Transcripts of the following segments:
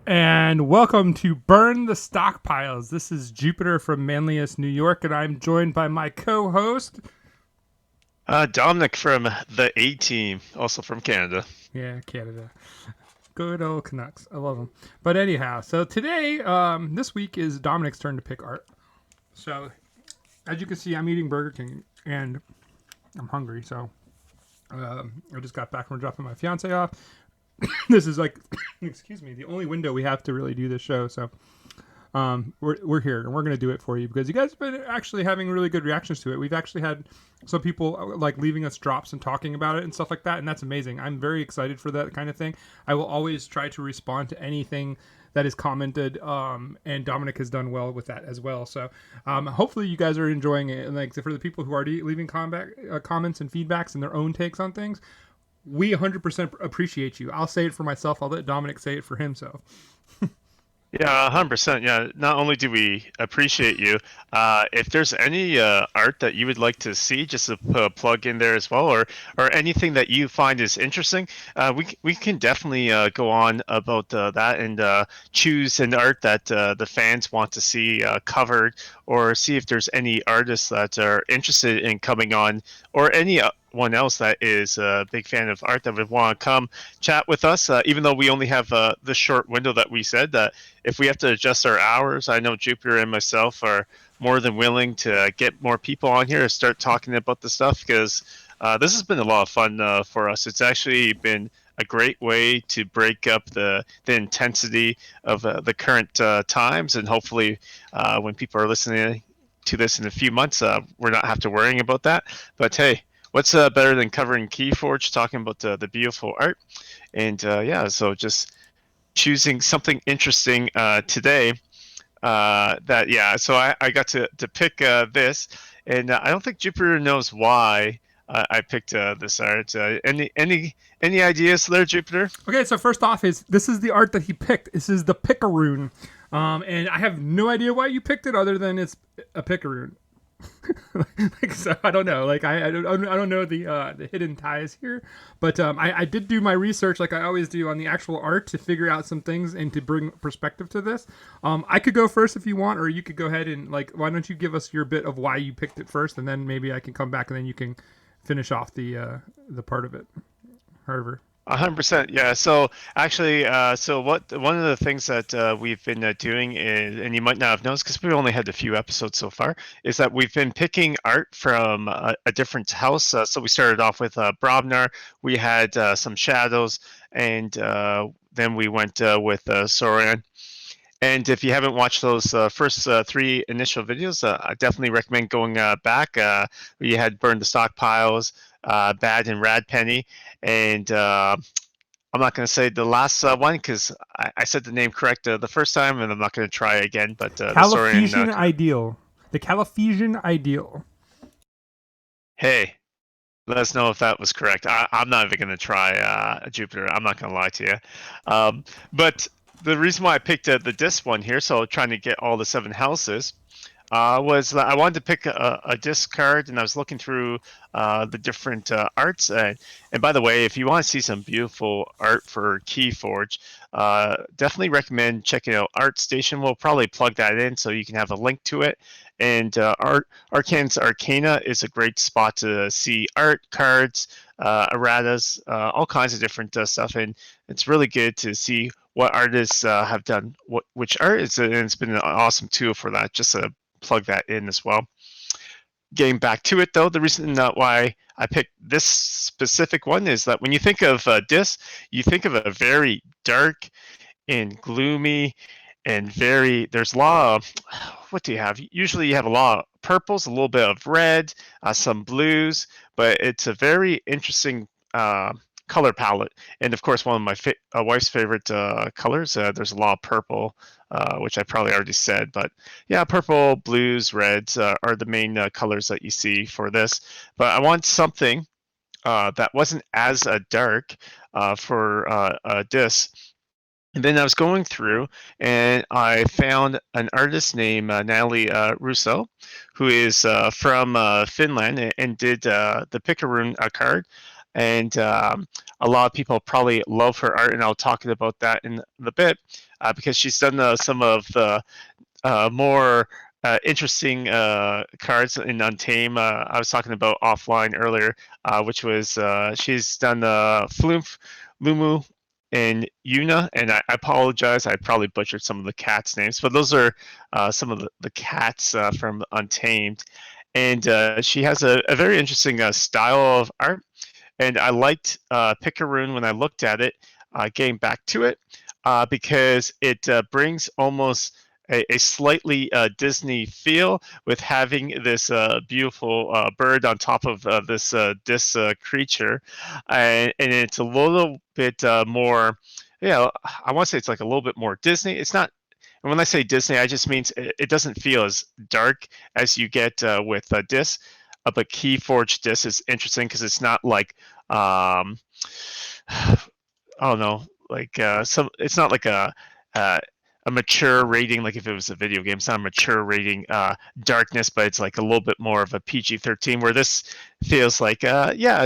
And welcome to Burn the Stockpiles. This is Jupiter from Manlius, New York, and I'm joined by my co-host. Dominic from the A Team, also from Canada. Yeah, Canada. Good old Canucks. I love them. But anyhow, so today, this week is Dominic's turn to pick art. So, as you can see, I'm eating Burger King, and I'm hungry, so I just got back from dropping my fiance off. This is like, excuse me, the only window we have to really do this show, so we're here and we're going to do it for you because you guys have been actually having really good reactions to it. We've actually had some people like leaving us drops and talking about it and stuff like that, and that's amazing. I'm very excited for that kind of thing. I will always try to respond to anything that is commented, and Dominic has done well with that as well. So hopefully you guys are enjoying it. And like for the people who are leaving comments and feedbacks and their own takes on things, we 100% appreciate you. I'll say it for myself. I'll let Dominic say it for himself. Yeah, 100%. Yeah, not only do we appreciate you, if there's any art that you would like to see, just to put a plug in there as well, or anything that you find is interesting, we can definitely go on about that and choose an art that the fans want to see covered, or see if there's any artists that are interested in coming on, or anyone else that is a big fan of art that would want to come chat with us, even though we only have the short window that we said that if we have to adjust our hours, I know Jupiter and myself are more than willing to get more people on here and start talking about the stuff, because this has been a lot of fun for us. It's actually been a great way to break up the intensity of the current times, and hopefully when people are listening to this in a few months, we're not have to worrying about that. But hey, what's better than covering Keyforge, talking about the beautiful art? And yeah, so just choosing something interesting today. So I got to pick this, and I don't think Jupiter knows why I picked this art. Any ideas there, Jupiter? Okay, so first off, is this is the art that he picked. This is the Picaroon, and I have no idea why you picked it, other than it's a Picaroon. Like, so I don't know. Like I don't know the hidden ties here, but I did do my research like I always do on the actual art to figure out some things and to bring perspective to this. I could go first if you want, or you could go ahead and like. Why don't you give us your bit of why you picked it first, and then maybe I can come back and then you can finish off the part of it. However. 100%. Yeah. So actually, so what one of the things that we've been doing is, and you might not have noticed because we only had a few episodes so far, is that we've been picking art from a different house. So we started off with Brobnar. We had some shadows, and then we went with Soran. And if you haven't watched those first three initial videos, I definitely recommend going back. We had Burn the Stockpiles, Bad and Rad Penny, and I'm not going to say the last one because I said the name correct the first time, and I'm not going to try again. But the Saurian, Caliphesian ideal. The Caliphesian ideal. hey, let us know if that was correct. I'm not even going to try Jupiter. I'm not going to lie to you. But the reason why I picked the disc one here, so trying to get all the 7 houses, was that I wanted to pick a disc card, and I was looking through the different arts. And by the way, if you want to see some beautiful art for Keyforge, definitely recommend checking out ArtStation. We'll probably plug that in so you can have a link to it. And Arcan's Arcana is a great spot to see art, cards, erratas, all kinds of different stuff. And it's really good to see what artists have done which art. And it's been an awesome tool for that, just to plug that in as well. Getting back to it though, the reason why I picked this specific one is that when you think of disc, you think of a very dark and gloomy and there's a lot of, what do you have? Usually you have a lot of purples, a little bit of red, some blues, but it's a very interesting color palette. And of course, one of my wife's favorite colors, there's a lot of purple, which I probably already said, but yeah, purple, blues, reds are the main colors that you see for this. But I want something that wasn't as dark for this. And then I was going through and I found an artist named Natalie Russo, who is from Finland, and did the Picaroon card. And a lot of people probably love her art, and I'll talk about that in a bit. because she's done some of the more interesting cards in Untame. I was talking about offline earlier, which was she's done Flumph, Lumu, and Yuna. And I apologize, I probably butchered some of the cats' names, but those are some of the cats from Untamed. And she has a very interesting style of art. And I liked Picaroon when I looked at it, getting back to it, because it brings almost a slightly Disney feel with having this beautiful bird on top of this creature, and it's a little bit more. Yeah, I want to say it's like a little bit more Disney. It's not. And when I say Disney, I just means it doesn't feel as dark as you get with Dis. But Keyforge Dis is interesting because it's not like I don't know, like it's not like uh, a mature rating, like if it was a video game. It's not a mature rating darkness, but it's like a little bit more of a PG-13. Where this feels like yeah,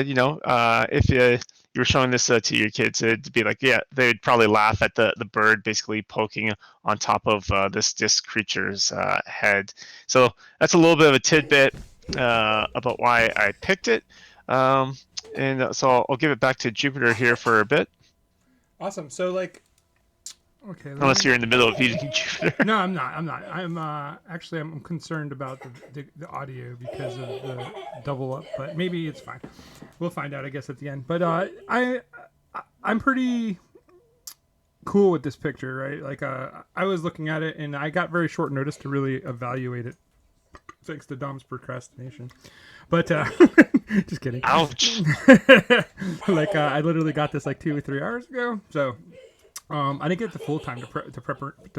if you were showing this to your kids, it'd be like, yeah, they'd probably laugh at the bird basically poking on top of this disc creature's head. So that's a little bit of a tidbit about why I picked it. And so I'll give it back to Jupiter here for a bit. Awesome. So like, okay. Unless you're in the middle of eating Jupiter. No, I'm not. I'm actually I'm concerned about the audio because of the double up, but maybe it's fine. We'll find out, I guess, at the end. But I'm pretty cool with this picture, right? Like I was looking at it and I got very short notice to really evaluate it, thanks to Dom's procrastination. But just kidding. Ouch. Like I literally got this like 2 or 3 hours ago, so. I didn't get the full time to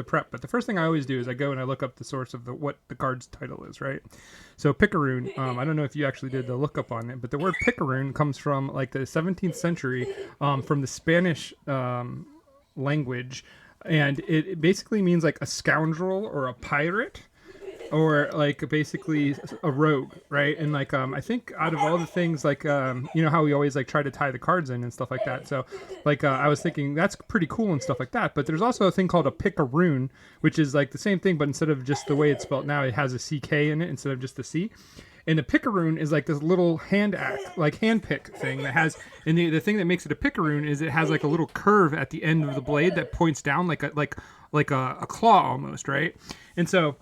prep, but the first thing I always do is I go and I look up the source of what the card's title is, right? So Picaroon, I don't know if you actually did the lookup on it, but the word Picaroon comes from like the 17th century, from the Spanish language, and it basically means like a scoundrel or a pirate, or like basically a rogue, right? And like I think out of all the things, like you know how we always like try to tie the cards in and stuff like that, so like I was thinking that's pretty cool and stuff like that. But there's also a thing called a picaroon, which is like the same thing, but instead of just the way it's spelled now, it has a CK in it instead of just a C. And a picaroon is like this little hand pick thing that has, and the thing that makes it a picaroon is it has like a little curve at the end of the blade that points down like a claw almost, right? And so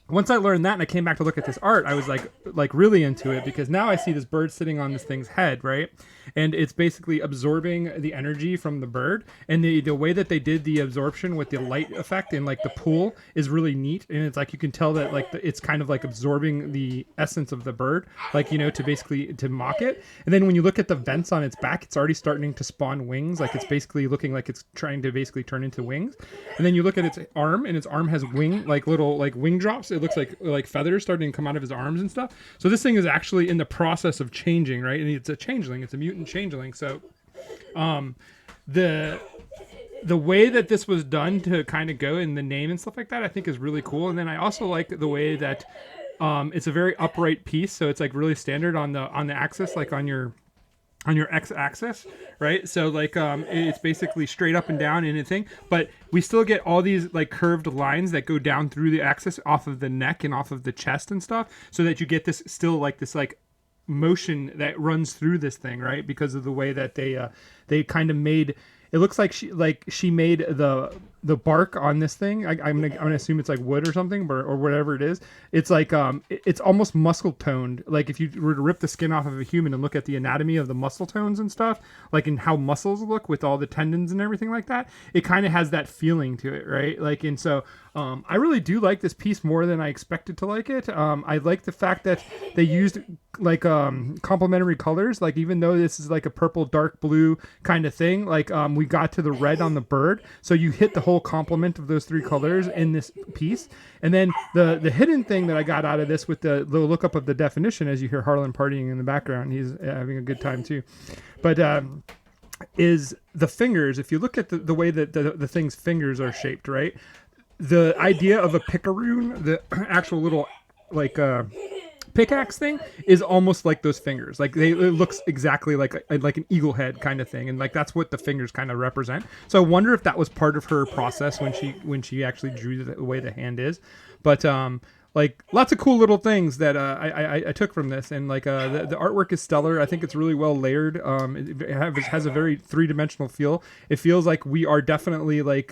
once I learned that and I came back to look at this art, I was like really into it, because now I see this bird sitting on this thing's head, right? And it's basically absorbing the energy from the bird. And the way that they did the absorption with the light effect and like the pool is really neat. And it's like you can tell that like it's kind of like absorbing the essence of the bird, like, you know, to basically to mock it. And then when you look at the vents on its back, it's already starting to spawn wings. Like it's basically looking like it's trying to basically turn into wings. And then you look at its arm, and its arm has little wing drops. It looks like feathers starting to come out of his arms and stuff. So this thing is actually in the process of changing, right? And it's a changeling. It's a mutant changeling. So the way that this was done to kind of go in the name and stuff like that, I think is really cool. And then I also like the way that it's a very upright piece. So it's like really standard on the axis, like on your x-axis, right? So like it's basically straight up and down in a thing, but we still get all these like curved lines that go down through the axis off of the neck and off of the chest and stuff, so that you get this still like this like motion that runs through this thing, right? Because of the way that they kind of made it looks like she made the bark on this thing. I'm gonna assume it's like wood or something, or whatever it is. It's like it's almost muscle toned. Like if you were to rip the skin off of a human and look at the anatomy of the muscle tones and stuff, like in how muscles look with all the tendons and everything like that, it kind of has that feeling to it, right? Like, and so I really do like this piece more than I expected to like it. I like the fact that they used like complementary colors. Like even though this is like a purple dark blue kind of thing, like we got to the red on the bird, so you hit the whole complement of those 3 colors in this piece. And then the hidden thing that I got out of this with the lookup of the definition, as you hear Harlan partying in the background, he's having a good time too, but is the fingers. If you look at the way that the thing's fingers are shaped, right? The idea of a picaroon, the actual little like pickaxe thing is almost like those fingers. Like it looks exactly like an eagle head kind of thing, and like that's what the fingers kind of represent. So I wonder if that was part of her process when she actually drew the way the hand is. But like lots of cool little things that I took from this, and like the artwork is stellar. I think it's really well layered. It has a very 3-dimensional feel. It feels like we are definitely like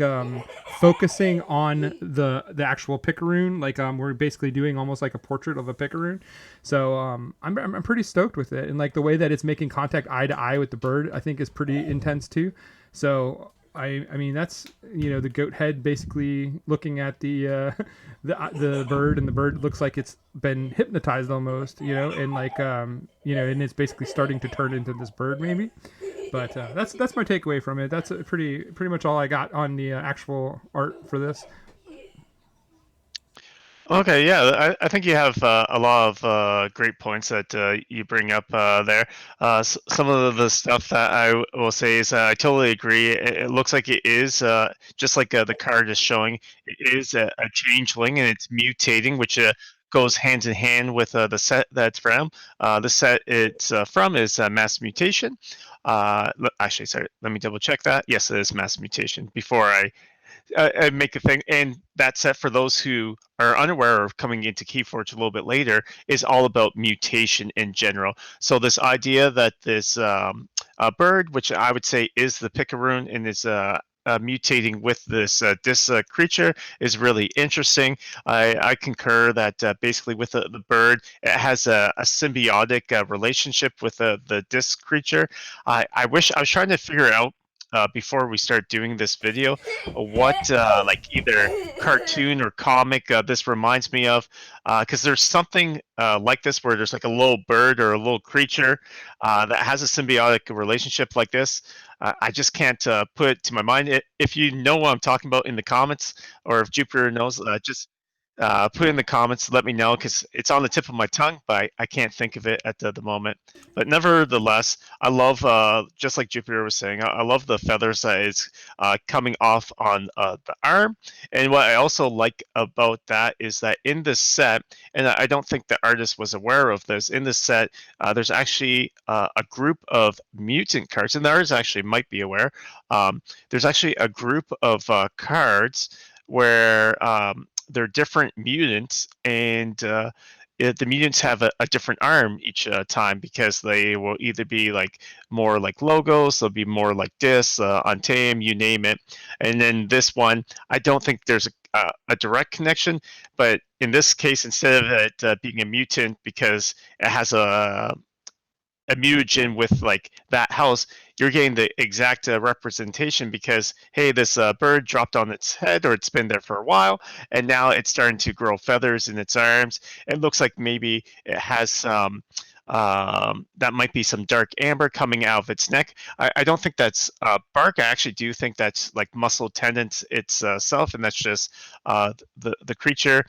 focusing on the actual picaroon. Like we're basically doing almost like a portrait of a picaroon. So I'm pretty stoked with it, and like the way that it's making contact eye to eye with the bird, I think is pretty intense too. So I mean that's the goat head basically looking at the bird, and the bird looks like it's been hypnotized almost, and like and it's basically starting to turn into this bird maybe. But that's my takeaway from it. That's pretty much all I got on the actual art for this. Okay, yeah, I think you have a lot of great points that you bring up there. Some of the stuff that will say is I totally agree. It looks like it is just like the card is showing. It is a changeling and it's mutating, which goes hand in hand with the set that's from. The set it's from is Mass Mutation. Actually, sorry, let me double check that. Yes, it is Mass Mutation. Before I make a thing, and that set for those who are unaware of coming into Keyforge a little bit later is all about mutation in general. So this idea that this bird, which I would say is the picaroon, and is mutating with this creature is really interesting. I concur that basically with the bird, it has a symbiotic relationship with the disc creature. I wish I was trying to figure out before we start doing this video what like either cartoon or comic this reminds me of, because there's something like this where there's like a little bird or a little creature that has a symbiotic relationship like this. I just can't put it to my mind. If you know what I'm talking about in the comments, or if Jupiter knows, just put it in the comments. Let me know, because it's on the tip of my tongue, but I can't think of it at the moment. But nevertheless, I love, just like Jupiter was saying, I love the feathers that is coming off on the arm. And what I also like about that is that in this set, and I don't think the artist was aware of this, in this set, there's actually a group of mutant cards, and the artist actually might be aware. There's actually a group of cards where they're different mutants, and the mutants have a different arm each time, because they will either be like more like logos, they'll be more like discs, untame, you name it. And then this one, I don't think there's a direct connection, but in this case, instead of it being a mutant because it has a mutagen with like that house, you're getting the exact representation, because hey, this bird dropped on its head, or it's been there for a while, and now it's starting to grow feathers in its arms. It looks like maybe it has some that might be some dark amber coming out of its neck. I don't think that's bark. I actually do think that's like muscle tendons itself, and that's just the creature.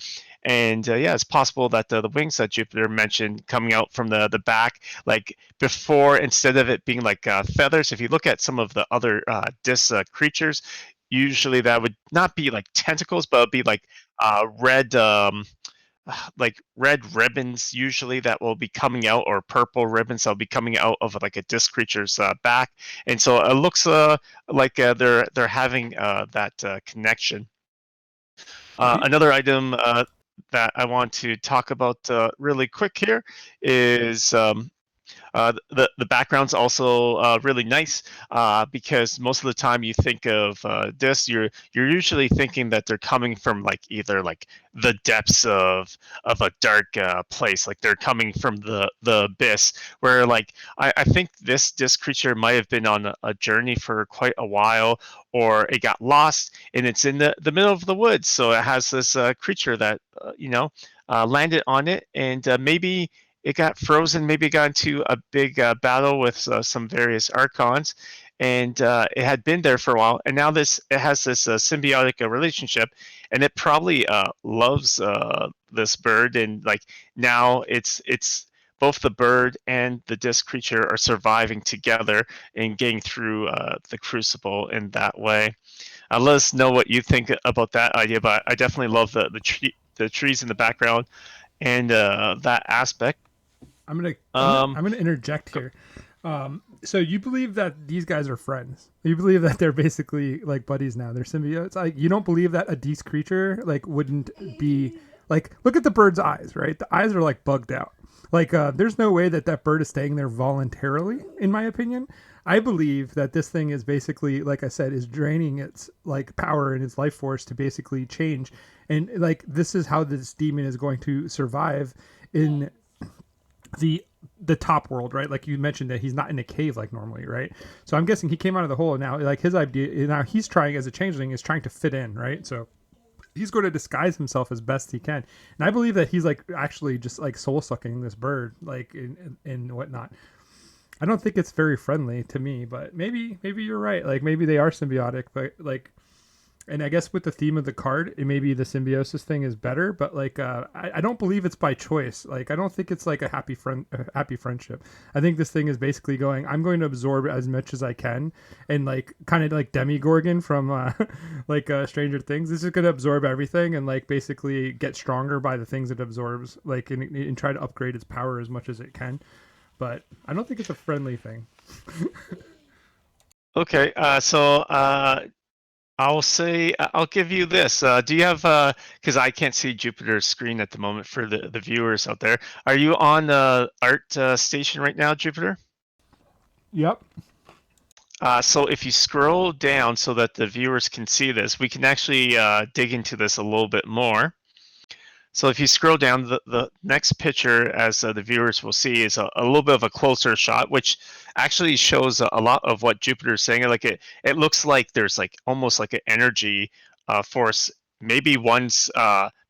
And yeah, it's possible that the wings that Jupiter mentioned coming out from the back, like before, instead of it being like feathers, if you look at some of the other disc creatures, usually that would not be like tentacles, but it'd be red, like red ribbons usually that will be coming out, or purple ribbons that will be coming out of like a disc creature's back. And so it looks like they're having that connection. Another item that I want to talk about really quick here is the background's also really nice, because most of the time you think of this, you're usually thinking that they're coming from like either like the depths of a dark place, like they're coming from the abyss, where like I think this creature might have been on a journey for quite a while, or it got lost and it's in the middle of the woods, so it has this creature that landed on it, and maybe it got frozen, maybe it got into a big battle with some various archons, and it had been there for a while, and now it has this symbiotic relationship, and it probably loves this bird, and like now it's both the bird and the disc creature are surviving together and getting through the crucible in that way. Let us know what you think about that idea, but I definitely love the trees in the background. and that aspect. I'm gonna I'm gonna Um, I'm gonna interject here. So you believe that these guys are friends? You believe that they're basically like buddies now? They're symbiotes. Like you don't believe that a Dees creature like wouldn't be like look at the bird's eyes, right? The eyes are like bugged out. Like there's no way that that bird is staying there voluntarily, in my opinion. I believe that this thing is basically, like I said, is draining its like power and its life force to basically change, and like this is how this demon is going to survive in the the top world, right? Like you mentioned that he's not in a cave like normally, right? So I'm guessing he came out of the hole and now like his idea now he's trying as a changeling is trying to fit in, right? So he's going to disguise himself as best he can. And I believe that he's like actually just like soul sucking this bird, like in whatnot. I don't think it's very friendly to me, but maybe you're right. Like maybe they are symbiotic, but like and I guess with the theme of the card, it maybe the symbiosis thing is better, but like I don't believe it's by choice. Like I don't think it's like a happy friendship. I think this thing is basically going. I'm going to absorb as much as I can, and like kind of like Demigorgon from like Stranger Things. This is going to absorb everything and like basically get stronger by the things it absorbs, like and try to upgrade its power as much as it can. But I don't think it's a friendly thing. okay, I'll say I'll give you this. Do you have because I can't see Jupiter's screen at the moment for the viewers out there. Are you on the art station right now, Jupiter? Yep. So if you scroll down so that the viewers can see this, we can actually dig into this a little bit more. So if you scroll down, the next picture, as the viewers will see, is a little bit of a closer shot, which actually shows a lot of what Jupiter is saying. Like it looks like there's like almost like an energy force. Maybe one's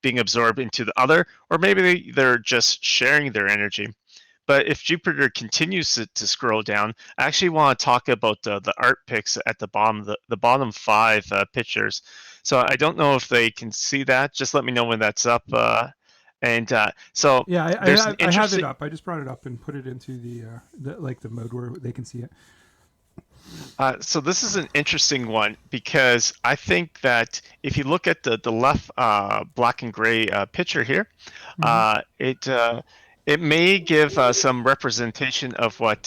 being absorbed into the other, or maybe they're just sharing their energy. But if Jupiter continues to scroll down, I actually want to talk about the art pics at the bottom, the bottom five pictures. So I don't know if they can see that. Just let me know when that's up. So Yeah, there's an I have it interesting. up. I just brought it up and put it into the like the mode where they can see it. So this is an interesting one because I think that if you look at the left black and gray picture here, Hmm. it may give some representation of what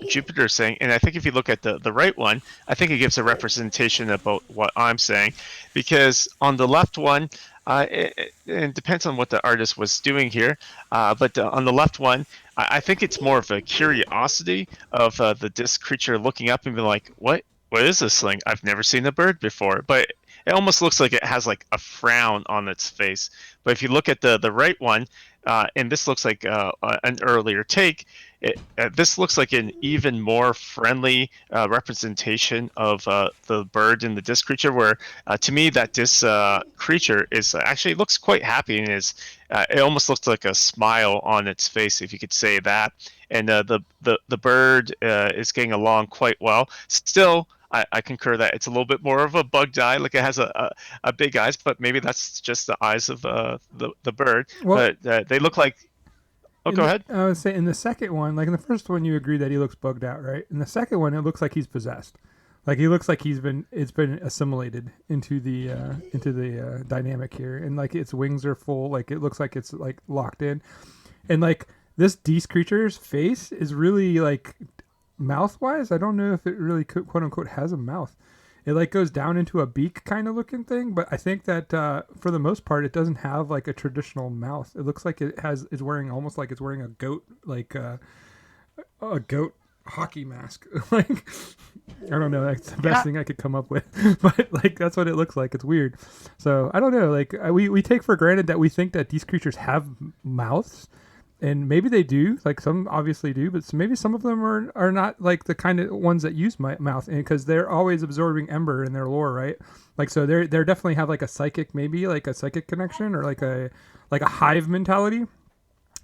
Jupiter is saying, and I think if you look at the right one, I think it gives a representation about what I'm saying, because on the left one, it depends on what the artist was doing here, but on the left one, I think it's more of a curiosity of the disc creature looking up and being like, What is this thing? I've never seen a bird before." But it almost looks like it has like a frown on its face. But if you look at the right one, and this looks like an earlier take. This looks like an even more friendly representation of the bird and the disc creature. Where to me, that disc creature is actually looks quite happy and is. It almost looks like a smile on its face, if you could say that. And the bird is getting along quite well. Still, I concur that it's a little bit more of a bugged eye, like it has a big eyes, but maybe that's just the eyes of the bird. Well, But they look like. Oh, go ahead. I would say in the second one, like in the first one, you agree that he looks bugged out, right? In the second one, it looks like he's possessed. Like he looks like it's been assimilated into the dynamic here, and like its wings are full. Like it looks like it's like locked in, and like this Dees creature's face is really like mouth wise. I don't know if it really quote unquote has a mouth. It like goes down into a beak kind of looking thing, but I think that for the most part, it doesn't have like a traditional mouth. It looks like it's wearing almost like it's wearing a goat a goat hockey mask. Like I don't know, that's the best Yeah. thing I could come up with, but like that's what it looks like. It's weird. So I don't know. Like we take for granted that we think that these creatures have mouths, and maybe they do, like some obviously do, but maybe some of them are not like the kind of ones that use my mouth, and because they're always absorbing ember in their lore, right? Like so they're definitely have like a psychic, maybe like a psychic connection, or like a hive mentality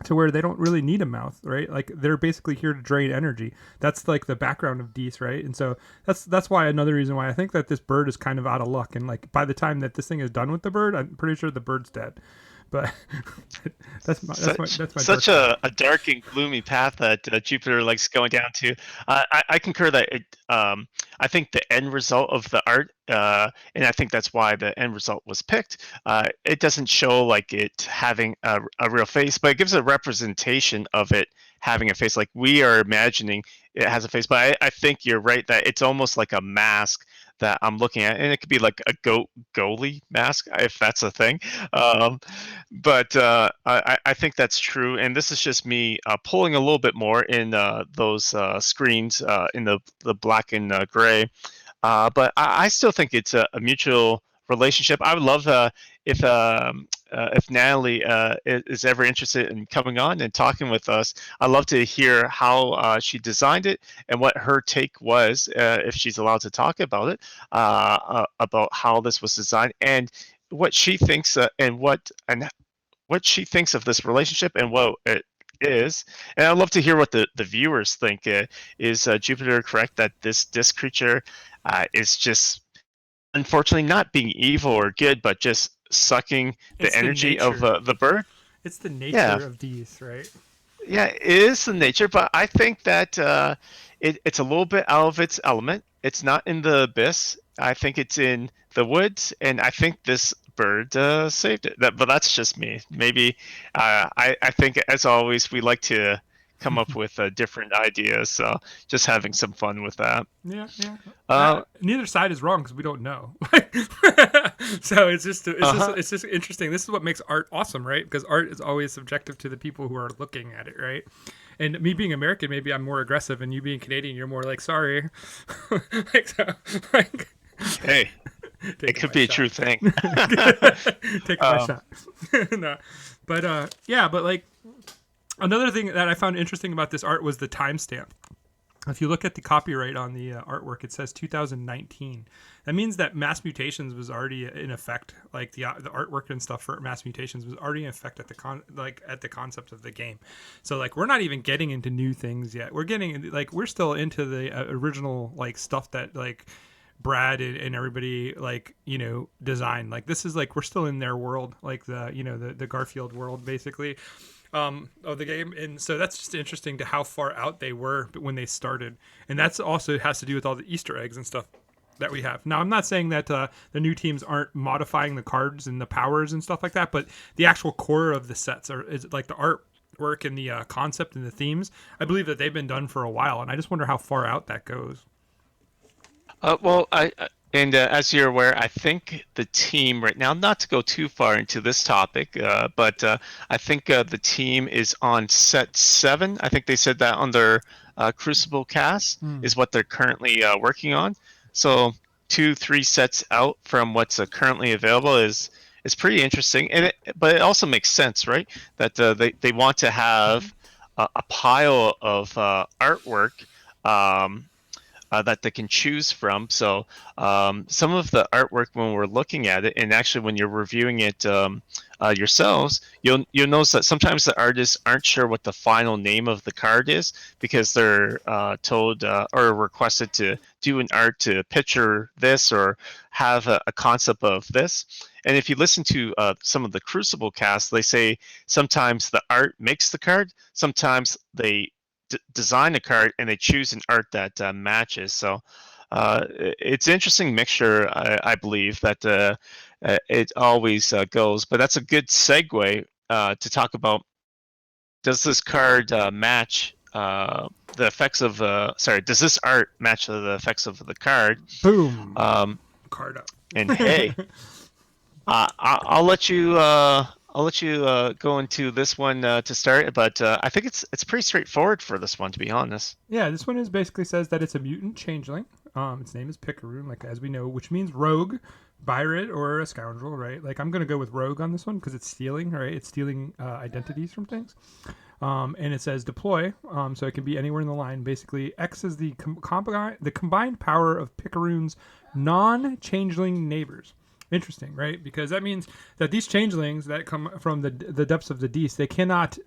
to where they don't really need a mouth, right? Like they're basically here to drain energy. That's like the background of Dees, right? And so that's why another reason why I think that this bird is kind of out of luck, and like by the time that this thing is done with the bird, I'm pretty sure the bird's dead, But that's my dark Such side. a dark and gloomy path that Jupiter likes going down to. I concur that I think the end result of the art, and I think that's why the end result was picked. It doesn't show like it having a real face, but it gives a representation of it having a face. Like we are imagining it has a face, but I think you're right that it's almost like a mask that I'm looking at, and it could be like a goalie mask if that's a thing. Um, but I think that's true, and this is just me pulling a little bit more in those screens in the black and gray. But I still think it's a mutual relationship. I would love if Natalie is ever interested in coming on and talking with us. I'd love to hear how she designed it and what her take was, if she's allowed to talk about it, about how this was designed and what she thinks what she thinks of this relationship and what it is. And I'd love to hear what the viewers think. Is Jupiter correct that this disc creature is just unfortunately not being evil or good, but just sucking the It's the energy of nature. the bird? It's the Yeah, nature of these, right? yeah, it is the nature, but I think that it's a little bit out of its element. It's not in the abyss. I think it's in the woods, and I think this bird saved it. But that's just me. Maybe I think, as always, we like to come up with different ideas. So just having some fun with that. Yeah, yeah. Uh, Neither side is wrong because we don't know. So uh-huh. it's just interesting. This is what makes art awesome, right? Because art is always subjective to the people who are looking at it, right? And me being American, maybe I'm more aggressive, and you being Canadian, you're more like sorry, like so, like Hey, it taking could my be a shot, true thing. taking my um, shot. No, but yeah, but like another thing that I found interesting about this art was the timestamp. If you look at the copyright on the artwork, it says 2019. That means that Mass Mutations was already in effect. Like the artwork and stuff for Mass Mutations was already in effect at at the concept of the game. So like we're not even getting into new things yet. We're still into the original like stuff that like Brad and everybody like designed. Like this is like we're still in their world, like the Garfield world basically of the game. And so that's just interesting to how far out they were when they started. And that's also has to do with all the Easter eggs and stuff that we have. Now, I'm not saying that the new teams aren't modifying the cards and the powers and stuff like that, but the actual core of the sets is like the artwork and the concept and the themes. I believe that they've been done for a while, and I just wonder how far out that goes. well, and as you're aware, I think the team right now, not to go too far into this topic, but I think the team is on set 7. I think they said that on their Crucible cast Hmm. is what they're currently working on. So 2, 3 sets out from what's currently available is pretty interesting, and but it also makes sense, right? That they want to Mm-hmm. have a pile of artwork. That they can choose from. So some of the artwork, when we're looking at it, and actually when you're reviewing it yourselves, you'll notice that sometimes the artists aren't sure what the final name of the card is because they're told or requested to do an art to picture this or have a concept of this. And if you listen to some of the Crucible cast, they say sometimes the art makes the card, sometimes they design a card and they choose an art that matches. So it's an interesting mixture, I believe, that it always goes. But that's a good segue to talk about, does this card match the effects of, sorry, does this art match the effects of the card? Boom. Um, Card up. and hey, I'll let you. I'll let you go into this one to start, but I think it's pretty straightforward for this one, to be honest. Yeah, this one is basically says that it's a mutant changeling. Its name is Picaroon, like as we know, which means rogue, pirate, or a scoundrel, right? Like I'm gonna go with rogue on this one because it's stealing, right? It's stealing identities from things. And it says deploy, so it can be anywhere in the line. Basically, X is the the combined power of Picaroon's non-changeling neighbors. Interesting, right? Because that means that these changelings that come from the depths of the Dees, they cannot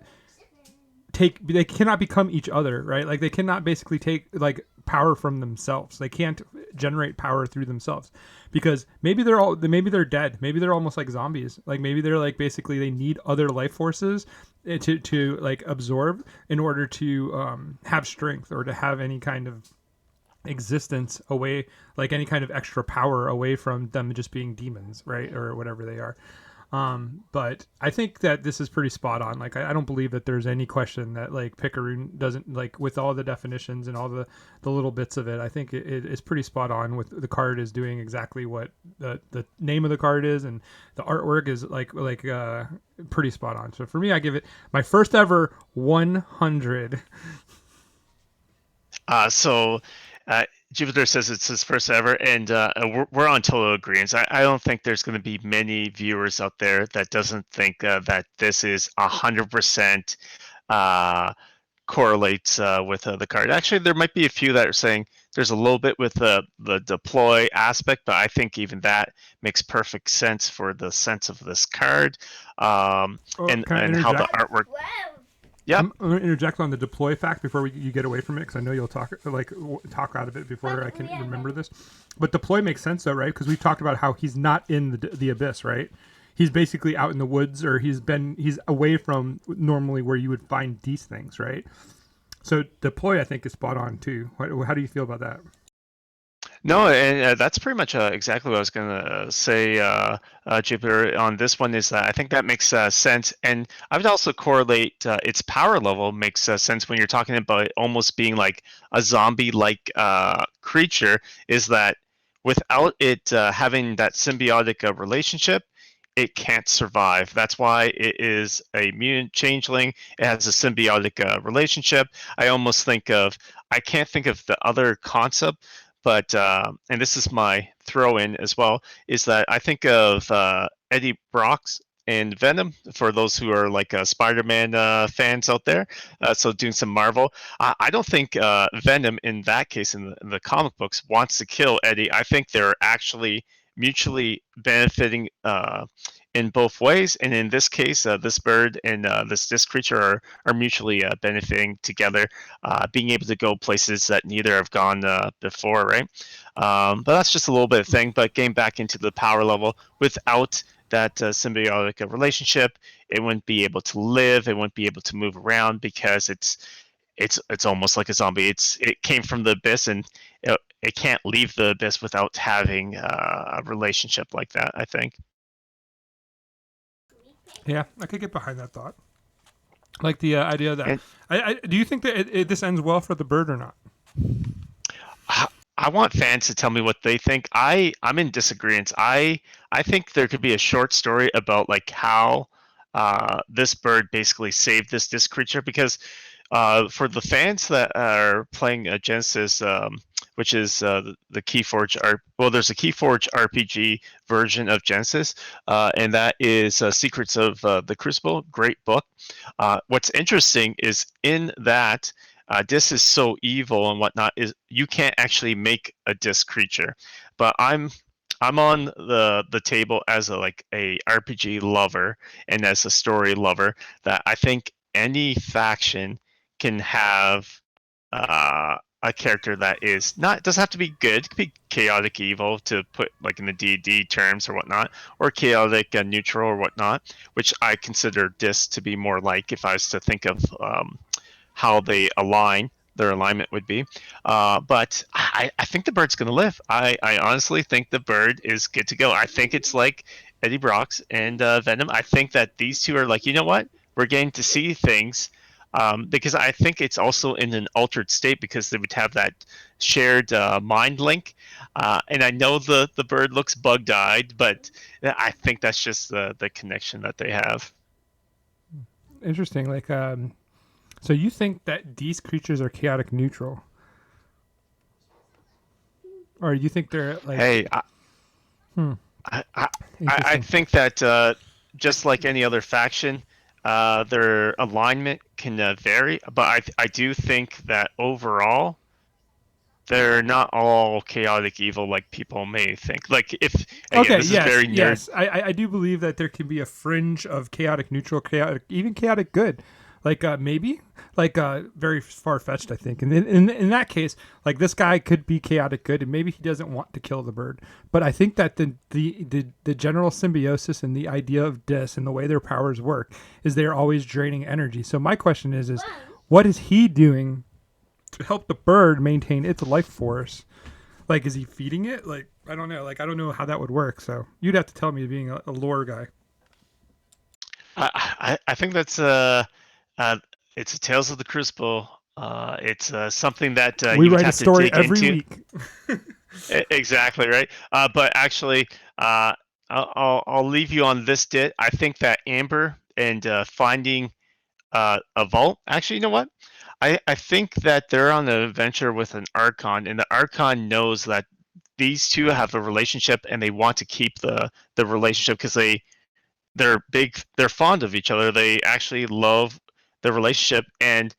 become each other, right? Like they cannot basically take like power from themselves. They can't generate power through themselves because maybe they're dead. Maybe they're almost like zombies. Like maybe they're like basically they need other life forces to like absorb in order to have strength or to have any kind of existence away, like any kind of extra power away from them just being demons, right, or whatever they are. But I think that this is pretty spot on. Like, I don't believe that there's any question that like Picaroon doesn't, like, with all the definitions and all the little bits of it. I think it's pretty spot on. With the card is doing exactly what the name of the card is, and the artwork is pretty spot on. So for me, I give it my first ever 100. So Jupiter says it's his first ever, and we're on total agreement. I don't think there's going to be many viewers out there that doesn't think that this is 100% correlates with the card. Actually, there might be a few that are saying there's a little bit with the deploy aspect, but I think even that makes perfect sense for the sense of this card, Can I and how the interject? artwork. Yep. I'm going to interject on the deploy fact before you get away from it, because I know you'll talk out of it before I can remember this. But deploy makes sense though, right? Because we've talked about how he's not in the abyss, right? He's basically out in the woods, or he's away from normally where you would find these things, right? So deploy, I think, is spot on too. How do you feel about that? No, and that's pretty much exactly what I was going to say, Jupiter, on this one is that I think that makes sense. And I would also correlate its power level makes sense when you're talking about it almost being like a zombie-like creature, is that without it having that symbiotic relationship, it can't survive. That's why it is a mutant changeling. It has a symbiotic relationship. I can't think of the other concept, but and this is my throw in as well, is that I think of Eddie Brock's and Venom for those who are like Spider-Man fans out there. So doing some Marvel, I don't think Venom in that case in the comic books wants to kill Eddie. I think they're actually mutually benefiting in both ways. And in this case, this bird and this creature are mutually benefiting together, being able to go places that neither have gone before, right? But that's just a little bit of thing. But getting back into the power level, without that symbiotic relationship, it wouldn't be able to live. It wouldn't be able to move around because it's almost like a zombie. It came from the abyss, and it can't leave the abyss without having a relationship like that, I think. Yeah, I could get behind that thought. Like the idea that And do you think that this ends well for the bird or not? I want fans to tell me what they think. I'm in disagreement. I think there could be a short story about like how this bird basically saved this creature, because for the fans that are playing Genesis, which is the Keyforge well, there's a Keyforge RPG version of Genesis, and that is Secrets of the Crucible. Great book. What's interesting is in that Dis is so evil and whatnot, is you can't actually make a Dis creature. But I'm on the table as a RPG lover and as a story lover, that I think any faction can have a character that is not, doesn't have to be good. It could be chaotic evil, to put like in the D&D terms or whatnot, or chaotic neutral or whatnot, which I consider Dis to be more like, if I was to think of how they align, their alignment would be. But I think the bird's going to live. I honestly think the bird is good to go. I think it's like Eddie Brock's and Venom. I think that these two are like, you know what? We're getting to see things, because I think it's also in an altered state, because they would have that shared mind link. And I know the bird looks bug-eyed, but I think that's just the connection that they have. Interesting. Like, so you think that these creatures are chaotic neutral, or you think they're like? Hey, Hmm. I Interesting. think that just like any other faction, their alignment can vary, but I do think that overall they're not all chaotic evil like people may think. Like, if again, Okay. this is Yes. very nerd. Yes. I do believe that there can be a fringe of chaotic neutral, chaotic, even chaotic good. Like maybe, like very far fetched, I think. And in that case, like this guy could be chaotic good, and maybe he doesn't want to kill the bird. But I think that the general symbiosis and the idea of dis and the way their powers work is they're always draining energy. So my question is what is he doing to help the bird maintain its life force? Like, is he feeding it? Like, I don't know. Like, I don't know how that would work. So you'd have to tell me, being a lore guy. I think that's uh, it's a Tales of the Crucible. It's something that We you would write a have to story dig every into. week. Exactly right. But actually, I'll leave you on this bit. I think that Amber and finding a vault. Actually, you know what? I think that they're on an adventure with an Archon, and the Archon knows that these two have a relationship, and they want to keep the relationship because they're fond of each other. They actually love the relationship, and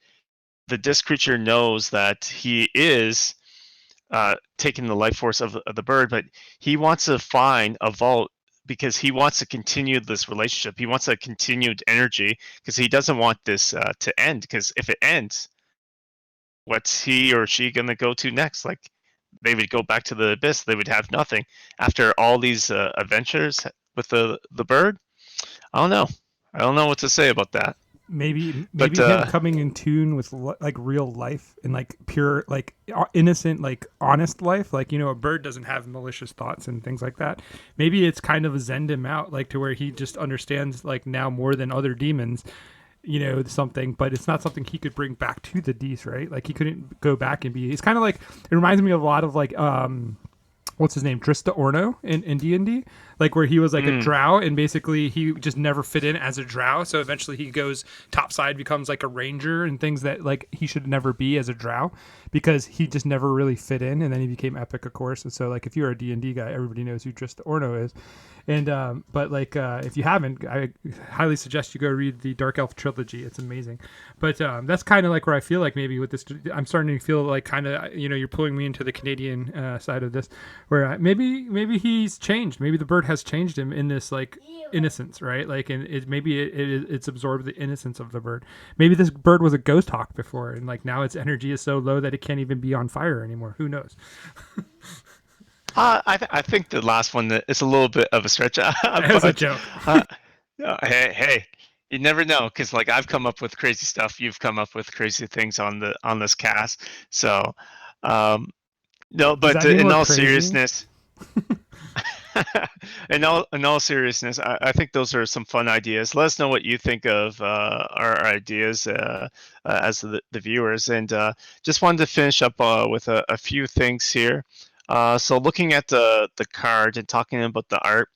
the disc creature knows that he is taking the life force of the bird, but he wants to find a vault because he wants to continue this relationship. He wants a continued energy because he doesn't want this to end. Because if it ends, what's he or she gonna go to next? Like they would go back to the abyss. They would have nothing after all these adventures with the bird. I don't know. I don't know what to say about that. Maybe But him coming in tune with like real life and like pure like innocent like honest life, like a bird doesn't have malicious thoughts and things like that. Maybe it's kind of zened him out, like to where he just understands like now more than other demons, something, but it's not something he could bring back to the D's, right? Like he couldn't go back and be. It's kind of like it reminds me of a lot of like what's his name, Drista Orno in D&D, like where he was like a mm, drow and basically he just never fit in as a drow, so eventually he goes topside, becomes like a ranger and things that like he should never be as a drow because he just never really fit in, and then he became epic, of course. And so like if you're a D&D guy, everybody knows who Drista Orno is. And but like if you haven't, I highly suggest you go read the Dark Elf trilogy. It's amazing. But that's kind of like where I feel like maybe with this, I'm starting to feel like kind of you're pulling me into the Canadian side of this, where maybe he's changed. Maybe the bird has changed him in this like innocence, right? Like, and it's absorbed the innocence of the bird. Maybe this bird was a ghost hawk before, and like now its energy is so low that it can't even be on fire anymore. Who knows? I think the last one is a little bit of a stretch, As a but joke. uh, hey, you never know because like I've come up with crazy stuff. You've come up with crazy things on this cast. So um, no, Does but that mean in we're all crazy? seriousness, in all seriousness, I think those are some fun ideas. Let us know what you think of our ideas as the viewers, and just wanted to finish up with a few things here. So looking at the card and talking about the art,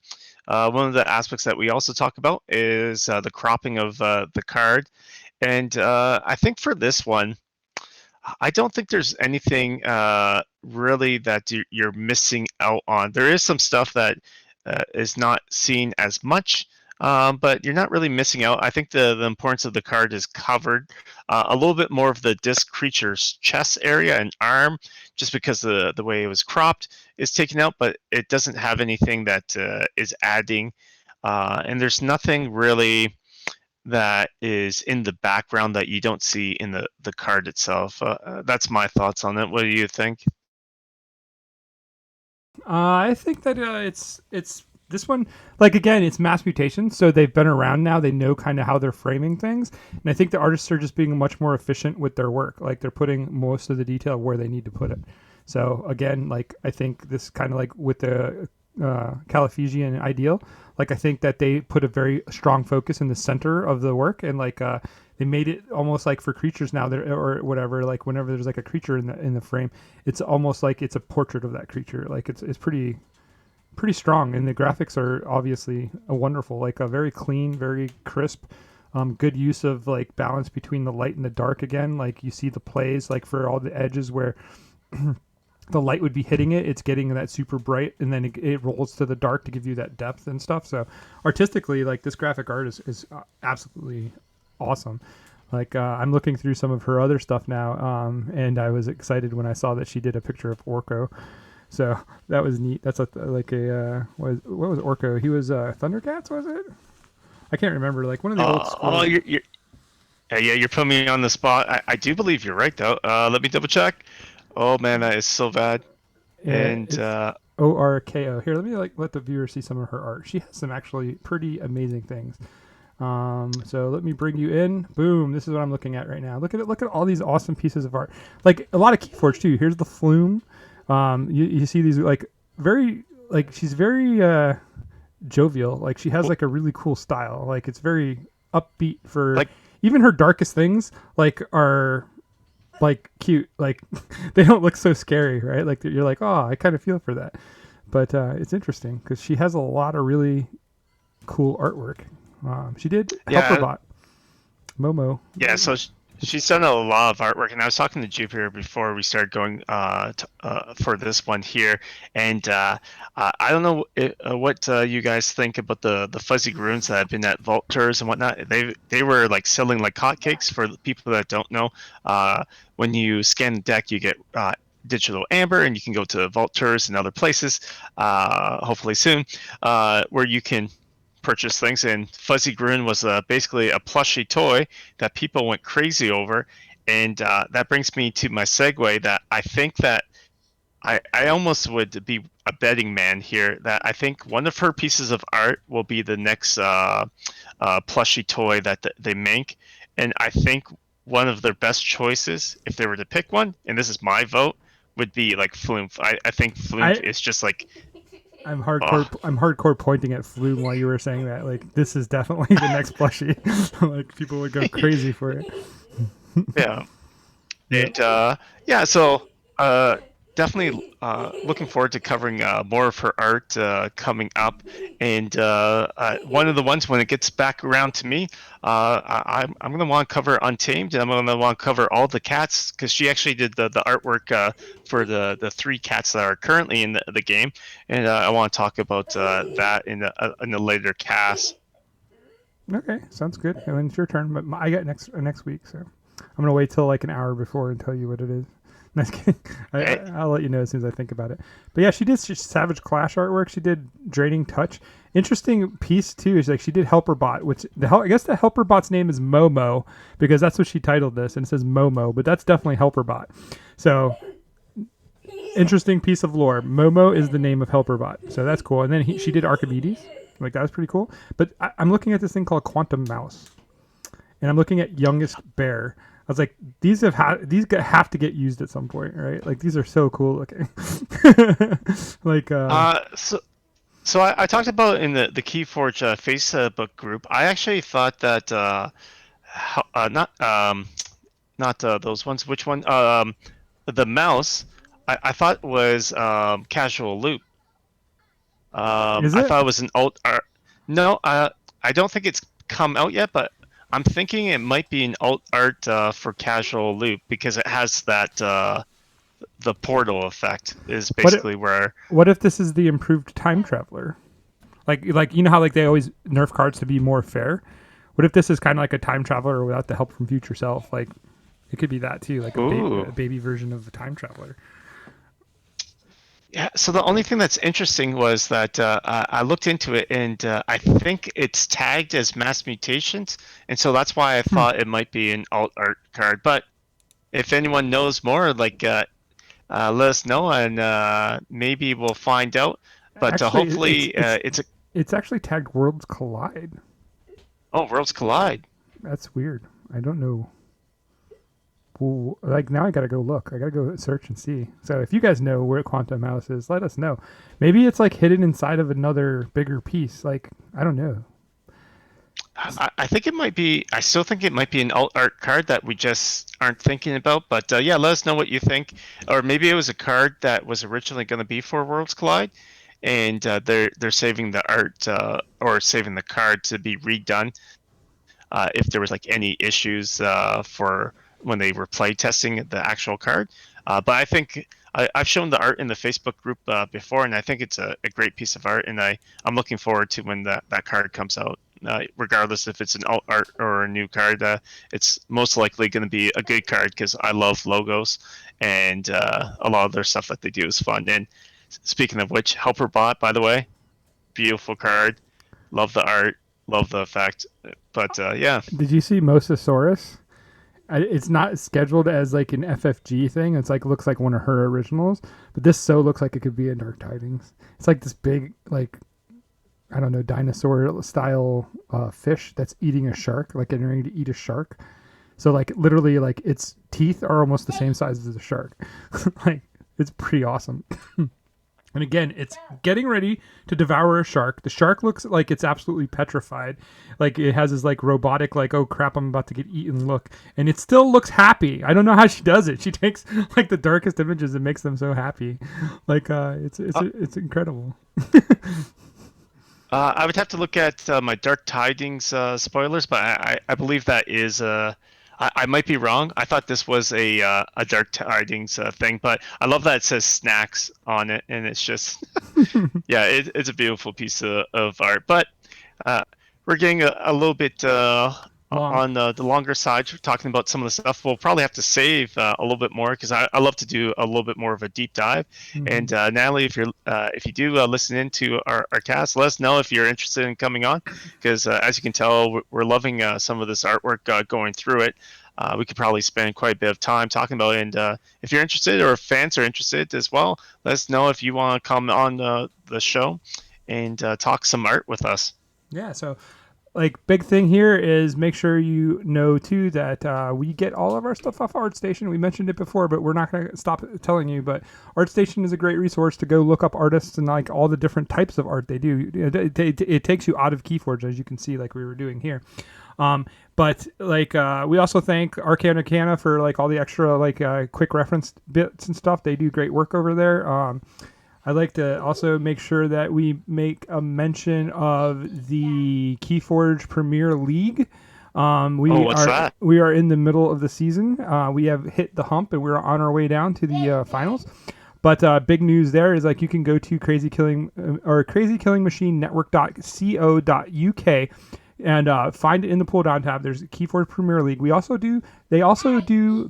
one of the aspects that we also talk about is the cropping of the card, and I think for this one. I don't think there's anything really that you're missing out on. There is some stuff that is not seen as much, but you're not really missing out. I think the importance of the card is covered. A little bit more of the disc creature's chest area and arm, just because the way it was cropped, is taken out, but it doesn't have anything that is adding. And there's nothing really that is in the background that you don't see in the card itself. That's my thoughts on it. What do you think? I think that it's this one, like again, it's mass mutation, so they've been around now. They know kind of how they're framing things, and I think the artists are just being much more efficient with their work. Like they're putting most of the detail where they need to put it. So again, like I think this kind of like with the Caliphesian ideal, like I think that they put a very strong focus in the center of the work, and like they made it almost like for creatures now there or whatever. Like whenever there's like a creature in the frame, it's almost like it's a portrait of that creature. Like it's pretty strong, and the graphics are obviously a wonderful, like a very clean, very crisp. Good use of like balance between the light and the dark again. Like you see the plays like for all the edges where the light would be hitting it, it's getting that super bright, and then it rolls to the dark to give you that depth and stuff. So artistically, like this graphic art is absolutely awesome. Like I'm looking through some of her other stuff now, and I was excited when I saw that she did a picture of Orko. So that was neat. That's like a what was Orko? He was Thundercats, was it? I can't remember. Like one of the old Oh, school. Yeah, you're putting me on the spot. I do believe you're right though. Let me double check. Oh man, that is so bad. Yeah, And it's ORKO. Here, let me like let the viewer see some of her art. She has some actually pretty amazing things. So let me bring you in. Boom. This is what I'm looking at right now. Look at it. Look at all these awesome pieces of art. Like a lot of Keyforge too. Here's the flume. You see these like very like she's very jovial. Like she has like a really cool style. Like it's very upbeat for like, even her darkest things. Like are like cute. Like they don't look so scary, right? Like you're like, oh, I kind of feel for that. But it's interesting because she has a lot of really cool artwork. She did yeah, Helperbot, Momo. yeah. So It's she's done a lot of artwork, and I was talking to Jupiter before we started going for this one here, and I don't know what you guys think about the fuzzy runes that have been at vault tours and whatnot. They were like selling like hotcakes. For the people that don't know, when you scan the deck, you get digital amber, and you can go to vault tours and other places, hopefully soon, where you can purchase things. And Fuzzy Grun was basically a plushy toy that people went crazy over. And that brings me to my segue that I think that I almost would be a betting man here that I think one of her pieces of art will be the next plushy toy that they make. And I think one of their best choices, if they were to pick one, and this is my vote, would be like Flume. I think Flume I. is just like, I'm hardcore. oh, I'm hardcore pointing at Flume while you were saying that. Like this is definitely the next plushie. Like people would go crazy for it. yeah. Yep. And yeah, so definitely looking forward to covering more of her art coming up. And one of the ones when it gets back around to me, I'm going to want to cover Untamed, and I'm going to want to cover all the cats because she actually did the artwork for the three cats that are currently in the game. And I want to talk about that in a later cast. Okay, sounds good. And then it's your turn, but I got next week, so I'm gonna wait till like an hour before and tell you what it is. Nice kidding. Eh, I'll let you know as soon as I think about it. But yeah, she did Savage Clash artwork. She did Draining Touch. Interesting piece too is like she did Helperbot, which I guess the Helperbot's name is Momo because that's what she titled this, and it says Momo, but that's definitely Helperbot. So interesting piece of lore. Momo is the name of Helperbot, so that's cool. And then she did Archimedes, like that was pretty cool. But I'm looking at this thing called Quantum Mouse, and I'm looking at Youngest Bear. I was like, these have to get used at some point, right? Like these are so cool looking. Like so So I talked about in the KeyForge Facebook group. I actually thought that not not those ones. Which one? The mouse. I thought was Casual Loop. is I it? thought it was an alt art. No, I don't think it's come out yet, but I'm thinking it might be an alt art for Casual Loop because it has that the portal effect is What if, basically where. what if this is the improved time traveler? Like you know how like they always nerf cards to be more fair. What if this is kind of like a time traveler without the help from future self? Like it could be that too, like a Ooh. baby version of the time traveler. Yeah, so the only thing that's interesting was that I looked into it, and I think it's tagged as mass mutations, and so that's why I Hmm. thought it might be an alt art card. But if anyone knows more, like let us know, and maybe we'll find out. But Actually, hopefully, it's a it's actually tagged Worlds Collide. oh, worlds collide. That's weird. I don't know. Well, like now I gotta go look. I gotta go search and see. So if you guys know where Quantum Mouse is, let us know. Maybe it's like hidden inside of another bigger piece. Like I don't know. I think it might be. I still think it might be an alt art card that we just aren't thinking about. But yeah, let us know what you think. Or maybe it was a card that was originally going to be for Worlds Collide, and they're saving the art or saving the card to be redone if there was like any issues for when they were play testing the actual card. But I think I've shown the art in the Facebook group before, and I think it's a great piece of art, and I'm looking forward to when that card comes out. Regardless if it's an alt art or a new card, it's most likely going to be a good card because I love logos, and a lot of their stuff that they do is fun. And speaking of which, Helper Bot, by the way, beautiful card. Love the art. love the effect. But yeah. Did you see Mosasaurus? It's not scheduled as like an FFG thing. It's like looks like one of her originals, but this so looks like it could be in Dark Tidings. It's like this big like I don't know dinosaur style fish that's eating a shark, like getting ready to eat a shark. So like literally like its teeth are almost the same size as a shark. Like it's pretty awesome. And again, it's getting ready to devour a shark. The shark looks like it's absolutely petrified. Like it has this like robotic, like, oh crap, I'm about to get eaten look. And it still looks happy. I don't know how she does it. She takes like the darkest images and makes them so happy. Like it's incredible. I would have to look at my Dark Tidings spoilers, but I believe that is. I might be wrong. I thought this was a Dark Tidings thing, but I love that it says snacks on it, and it's just yeah, it's a beautiful piece of art. But uh, we're getting a little bit Long. on the longer side. We're talking about some of the stuff. We'll probably have to save a little bit more because I love to do a little bit more of a deep dive. And Natalie, if you do listen into our cast, let us know if you're interested in coming on because as you can tell, we're loving some of this artwork going through it. We could probably spend quite a bit of time talking about it. And if you're interested or if fans are interested as well, let us know if you want to come on the show and talk some art with us. Yeah, so like big thing here is make sure you know too that we get all of our stuff off ArtStation. We mentioned it before, but we're not going to stop telling you. But ArtStation is a great resource to go look up artists and like all the different types of art they do. It takes you out of Keyforge, as you can see, like we were doing here. But like we also thank Arcana for like all the extra like quick reference bits and stuff. They do great work over there. I'd like to also make sure that we make a mention of the Keyforge Premier League. What's that? We are in the middle of the season. We have hit the hump and we're on our way down to the finals. But big news there is like you can go to Crazy Killing Machine Network.co.uk and find it in the pull down tab. There's Keyforge Premier League. They also do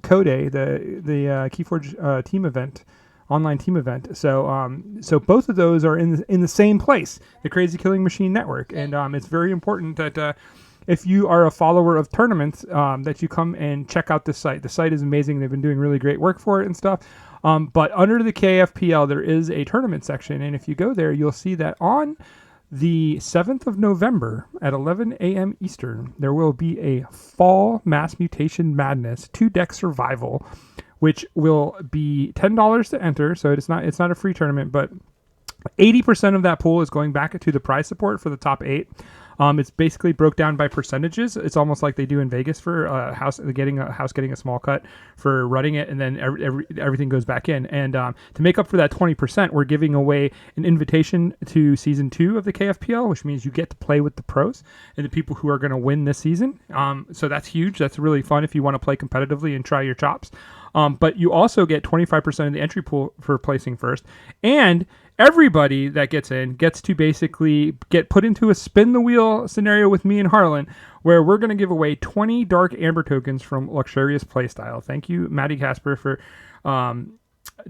Code, the Keyforge team event. Online team event. So both of those are in the same place, the Crazy Killing Machine Network, and it's very important that if you are a follower of tournaments, that you come and check out this site. The site is amazing. They've been doing really great work for it and stuff. But under the KFPL, there is a tournament section, and if you go there, you'll see that on the 7th of November at 11 a.m. Eastern, there will be a Fall Mass Mutation Madness 2-deck survival, which will be $10 to enter. So it's not a free tournament, but 80% of that pool is going back to the prize support for the top 8. It's basically broke down by percentages. It's almost like they do in Vegas for getting a small cut for running it, and then everything goes back in. And to make up for that 20%, we're giving away an invitation to season 2 of the KFPL, which means you get to play with the pros and the people who are going to win this season. So that's huge. That's really fun if you want to play competitively and try your chops. But you also get 25% of the entry pool for placing first, and everybody that gets in gets to basically get put into a spin the wheel scenario with me and Harlan, where we're going to give away 20 Dark Amber tokens from Luxurious Playstyle. Thank you, Maddie Casper, for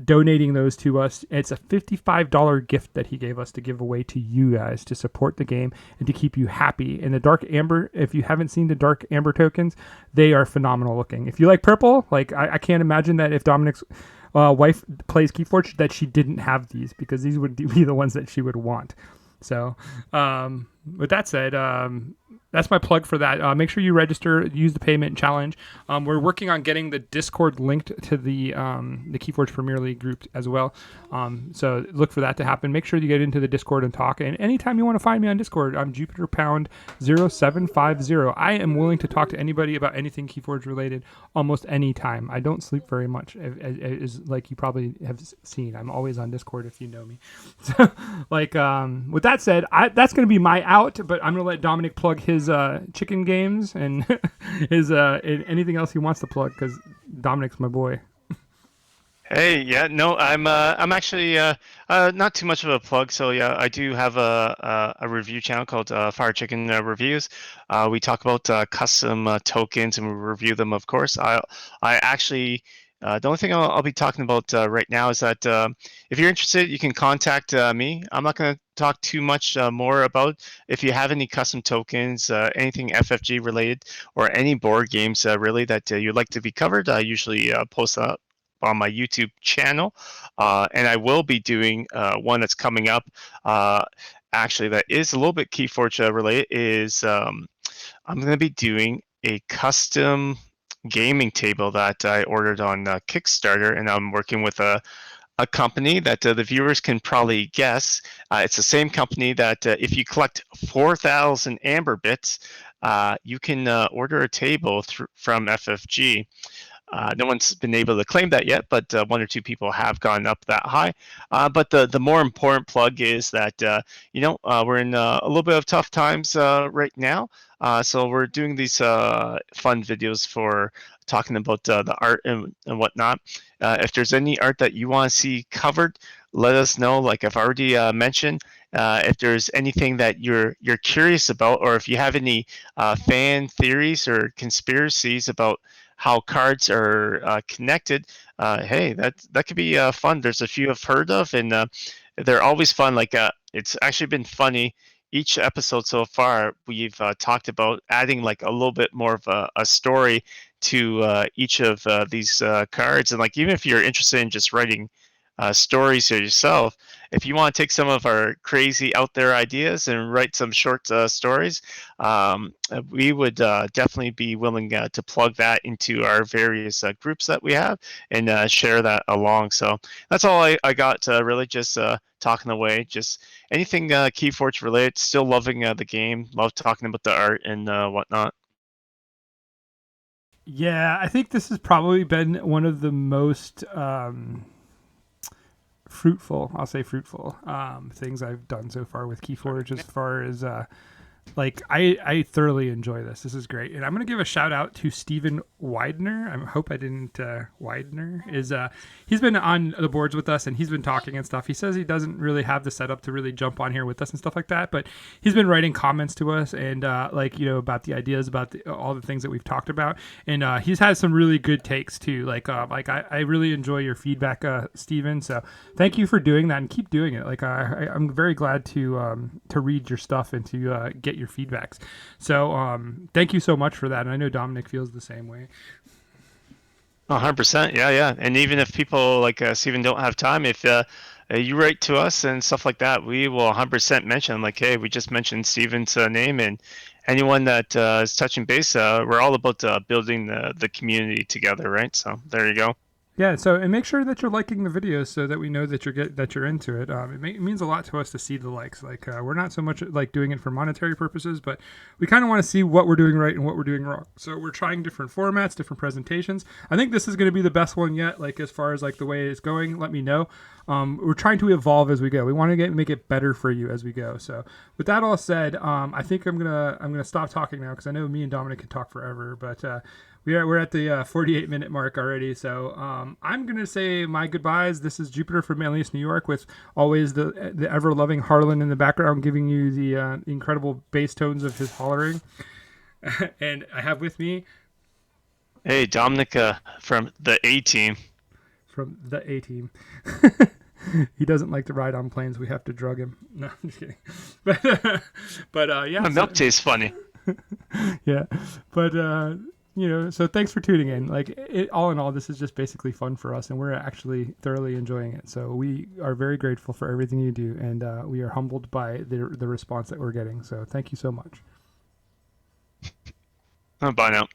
donating those to us. It's a $55 gift that he gave us to give away to you guys to support the game and to keep you happy. And the Dark Amber, if you haven't seen the Dark Amber tokens, they are phenomenal looking. If you like purple, like I can't imagine that if Dominic's wife plays Keyforge that she didn't have these, because these would be the ones that she would want. So with that said, that's my plug for that. Make sure you register, use the payment challenge. We're working on getting the Discord linked to the Keyforge Premier League group as well. So look for that to happen. Make sure you get into the Discord and talk. And anytime you want to find me on Discord, I'm Jupiter Pound 0750. I am willing to talk to anybody about anything Keyforge related almost any time. I don't sleep very much, as like you probably have seen. I'm always on Discord if you know me. So, like, with that said, that's going to be my out, but I'm going to let Dominic plug his chicken games and his anything else he wants to plug, because Dominic's my boy. Hey, yeah, no, I'm actually not too much of a plug. So yeah, I do have a review channel called Fire Chicken Reviews. We talk about custom tokens and we review them, of course. I actually The only thing I'll be talking about right now is that if you're interested, you can contact me. I'm not going to talk too much more about if you have any custom tokens, anything FFG related, or any board games really that you'd like to be covered. I usually post up on my YouTube channel, and I will be doing one that's coming up. Actually, that is a little bit Keyforge related. Is I'm going to be doing a custom gaming table that I ordered on Kickstarter, and I'm working with a company that the viewers can probably guess. It's the same company that if you collect 4,000 Amber bits, you can order a table from FFG. No one's been able to claim that yet, but one or two people have gone up that high. But the more important plug is that we're in a little bit of tough times right now. So we're doing these fun videos for talking about the art and whatnot. If there's any art that you want to see covered, let us know. Like I've already mentioned, if there's anything that you're curious about, or if you have any fan theories or conspiracies about how cards are connected, hey, that could be fun. There's a few I've heard of, and they're always fun. Like it's actually been funny. Each episode so far, we've talked about adding like a little bit more of a story to each of these cards, and like even if you're interested in just writing stories yourself, if you want to take some of our crazy out there ideas and write some short stories, we would definitely be willing to plug that into our various groups that we have and share that along. So that's all I got really just talking away. Just anything Keyforge related. Still loving the game. Love talking about the art and whatnot. Yeah, I think this has probably been one of the most fruitful, I'll say fruitful, things I've done so far with Keyforge as far as like I thoroughly enjoy this. This is great, and I'm gonna give a shout out to Steven Widener. I hope I didn't Widener is he's been on the boards with us and he's been talking and stuff. He says he doesn't really have the setup to really jump on here with us and stuff like that, but he's been writing comments to us and about the ideas about all the things that we've talked about, and he's had some really good takes too. I really enjoy your feedback, Steven. So thank you for doing that and keep doing it. I'm very glad to read your stuff and to get your feedbacks. So thank you so much for that. And I know Dominic feels the same way. 100%. Yeah. And even if people like Steven don't have time, if you write to us and stuff like that, we will 100% mention like, hey, we just mentioned Steven's name, and anyone that is touching base, we're all about building the community together, right? So there you go. Yeah, so and make sure that you're liking the videos so that we know that you're into it. It means a lot to us to see the likes. We're not so much like doing it for monetary purposes, but we kind of want to see what we're doing right and what we're doing wrong. So we're trying different formats, different presentations. I think this is going to be the best one yet. Like as far as like the way it's going, let me know. We're trying to evolve as we go. We want to make it better for you as we go. So with that all said, I think I'm gonna stop talking now because I know me and Dominic can talk forever, but. We're at the 48-minute mark already, so I'm gonna say my goodbyes. This is Jupiter from Manlius, New York, with always the ever loving Harlan in the background, giving you the incredible bass tones of his hollering. And I have with me, Hey, Dominic from the A team. from the A team. He doesn't like to ride on planes. We have to drug him. No, I'm just kidding. But yeah. My milk tastes funny. Yeah, but so thanks for tuning in. All in all, this is just basically fun for us, and we're actually thoroughly enjoying it. So we are very grateful for everything you do, and we are humbled by the response that we're getting. So thank you so much. Bye now.